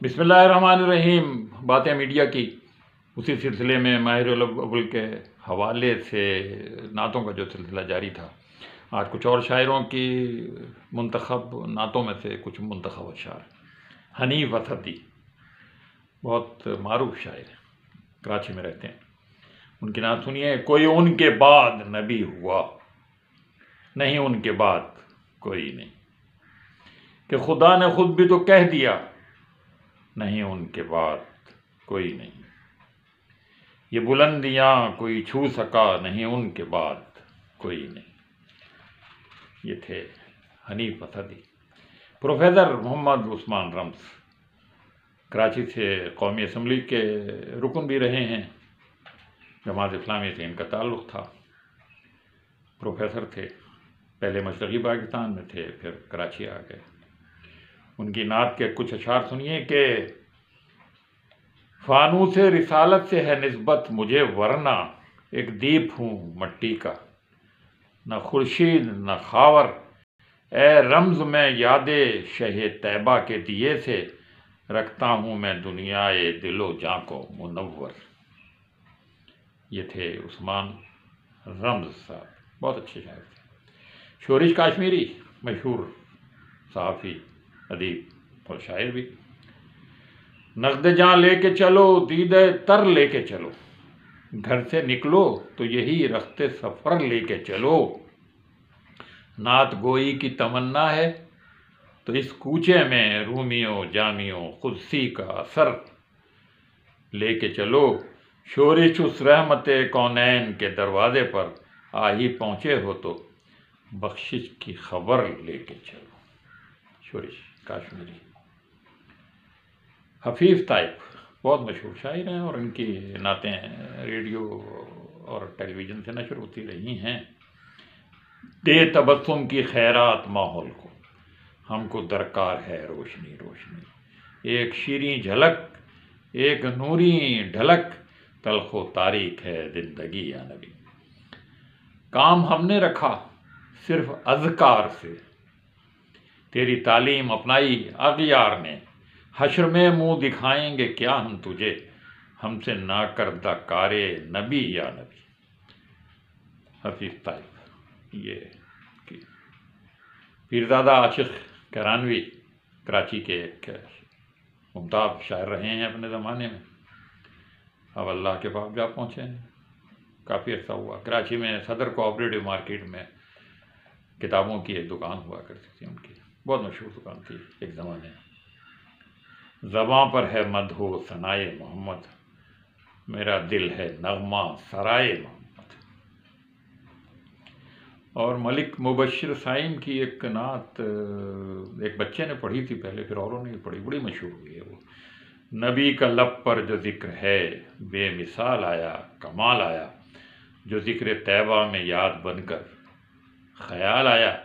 بسم اللہ الرحمن الرحیم۔ باتیں میڈیا کی اسی سلسلے میں ماہ ربیع الاول کے حوالے سے نعتوں کا جو سلسلہ جاری تھا، آج کچھ اور شاعروں کی منتخب نعتوں میں سے کچھ منتخب اشعار۔ حنیف اسدی بہت معروف شاعر ہیں، کراچی میں رہتے ہیں، ان کی نعت سنیے۔ کوئی ان کے بعد نبی ہوا، نہیں ان کے بعد کوئی نہیں، کہ خدا نے خود بھی تو کہہ دیا، نہیں ان کے بعد کوئی نہیں، یہ بلندیاں کوئی چھو سکا، نہیں ان کے بعد کوئی نہیں۔ یہ تھے حنیف اسدی۔ پروفیسر محمد عثمان رمز کراچی سے قومی اسمبلی کے رکن بھی رہے ہیں، جماعت اسلامی سے ان کا تعلق تھا، پروفیسر تھے، پہلے مشرقی پاکستان میں تھے، پھر کراچی آ گئے۔ ان کی نعت کے کچھ اشعار سنیے کہ فانوس رسالت سے ہے نسبت مجھے، ورنہ ایک دیپ ہوں مٹی کا، نہ خورشید نہ خاور، اے رمز میں یاد شہ طیبہ کے دیے سے، رکھتا ہوں میں دنیائے دل و جاں کو منور۔ یہ تھے عثمان رمز صاحب، بہت اچھے شاعر تھے۔ شورش کاشمیری مشہور صحافی، ادیب اور شاعر بھی۔ نقد جاں لے کے چلو، دیدہ تر لے کے چلو، گھر سے نکلو تو یہی رخت سفر لے کے چلو، نعت گوئی کی تمنا ہے تو اس کوچے میں رومیوں جامیوں قدسی کا اثر لے کے چلو، شورش اس رحمت کونین کے دروازے پر آ ہی پہنچے ہو تو بخشش کی خبر لے کے چلو۔ شورش کاشمیری۔ حفیظ طائف بہت مشہور شاعر ہیں، اور ان کی نعتیں ریڈیو اور ٹیلی ویژن سے نشر ہوتی رہی ہیں۔ دے تبسم کی خیرات ماحول کو، ہم کو درکار ہے روشنی روشنی، ایک شیریں جھلک ایک نوری ڈھلک، تلخ و تاریک ہے زندگی یا نبی، کام ہم نے رکھا صرف اذکار سے، تیری تعلیم اپنائی اغیار نے، حشر میں منہ دکھائیں گے کیا ہم تجھے، ہم سے نہ کردہ کار نبی یا نبی۔ حفیظ طائف۔ یہ پیرزادہ عاشق کرانوی کراچی کے ایک ممتاز شاعر رہے ہیں اپنے زمانے میں، اب اللہ کے پاس جا پہنچے ہیں، کافی عرصہ ہوا۔ کراچی میں صدر کوآپریٹو مارکیٹ میں کتابوں کی ایک دکان ہوا کرتی تھی ان کی، بہت مشہور دکان تھی ایک زمانے میں۔ زباں پر ہے مدح و ثنائے محمد، میرا دل ہے نغمہ سرائے محمد۔ اور ملک مبشر سائم کی ایک نعت ایک بچے نے پڑھی تھی پہلے، پھر اوروں نے بھی پڑھی، بڑی مشہور ہوئی ہے وہ۔ نبی کا لب پر جو ذکر ہے بے مثال آیا کمال آیا، جو ذکر طیبہ میں یاد بن کر خیال آیا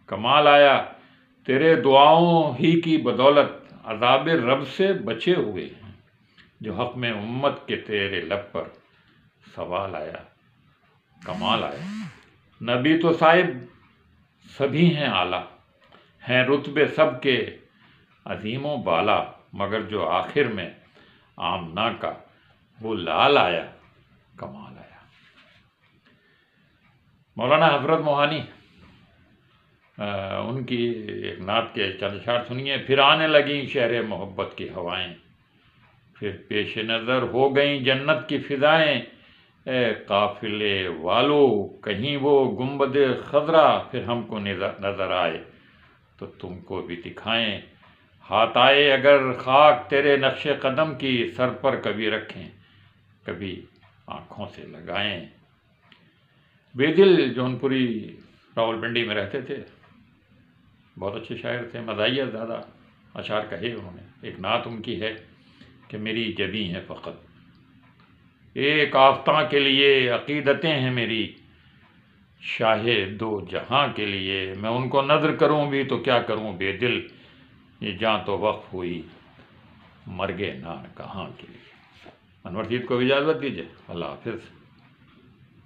کمال آیا، تیرے دعاؤں ہی کی بدولت عذاب رب سے بچے ہوئے ہیں، جو حق میں امت کے تیرے لب پر سوال آیا کمال آیا۔ نبی تو صاحب سبھی ہیں اعلیٰ، ہیں رتبے سب کے عظیم و بالا، مگر جو آخر میں آمنہ کا وہ لال آیا کمال آیا۔ مولانا حضرت موہانی، ان کی ایک نعت کے چند اشعار سنیے۔ پھر آنے لگیں شہر محبت کی ہوائیں، پھر پیش نظر ہو گئیں جنت کی فضائیں، اے قافلے والو کہیں وہ گنبد خضرا پھر ہم کو نظر آئے تو تم کو بھی دکھائیں، ہاتھ آئے اگر خاک تیرے نقش قدم کی، سر پر کبھی رکھیں کبھی آنکھوں سے لگائیں۔ بے دل جونپوری راولپنڈی میں رہتے تھے، بہت اچھے شاعر تھے، مزاحیہ زیادہ اشعار کہے انہوں نے۔ ایک نعت ان کی ہے کہ میری جبیں ہے فقط ایک آفتاں کے لیے، عقیدتیں ہیں میری شاہ دو جہاں کے لیے، میں ان کو نظر کروں بھی تو کیا کروں بے دل، یہ جاں تو وقف ہوئی مرگے نان کہاں کے لیے۔ انور سید کو اجازت دیجیے، اللہ حافظ۔